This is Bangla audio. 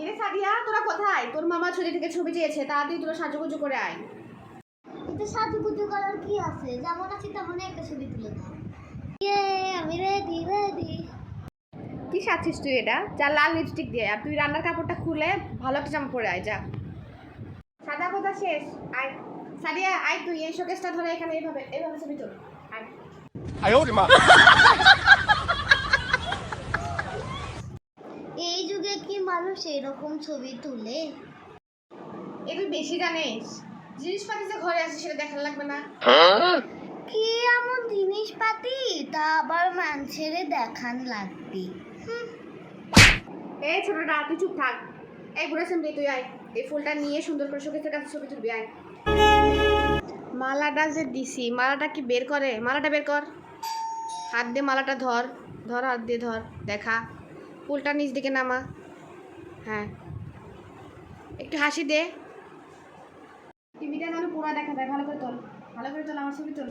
এরে সাদিয়া তোরা কোথায়? তোর মামা ছুটি থেকে ছবি চেয়েছে, তাড়াতাড়ি তোরা সাজুগুজু করে আয়। এতে সাজুগুজু করার কি আছে? যেমন আছি তেমনই একটা ছবি তুলে দাও। আমি রেডি রেডি। কি সাজছিস তুই এটা? যা লাল লিপস্টিক দিয়ে, আর তুই রান্নার কাপড়টা খুলে ভালো একটা জামা পরে আয় যা। সাদা কথা শেষ, আয় সাদিয়া আয়, তুই এই শোকেসটা ধরে এখানে এইভাবে এইভাবে ছবি তোল, আয়। এই যুগে কি মানুষ এরকম ছবি তুলে? এ তুই বেশি জানিস, জিনিসপাতি যে ঘরে আছে সেটা দেখার লাগবে না? কি এমন জিনিসপাতি তা আবার মানুষের দেখান লাগবে? এই ছোটটা তুই চুপ থাক। এই ঘুরে শুনবি তুই আয়, এই ফুলটা নিয়ে সুন্দর করে শোকেসের কাছে ছবি তুলবি আয়। মালাটা যে দিছি, মালাটা কি বের করে? মালাটা বের কর, হাত দিয়ে মালাটা ধর, ধর হাত দিয়ে ধর, দেখা ফুলটা নিচ দিকে নামা, হ্যাঁ একটু হাসি দে, টিভিটা যেন পুরো দেখা যায়, ভালো করে তোল, ভালো করে তোল, আমার ছবি তোল।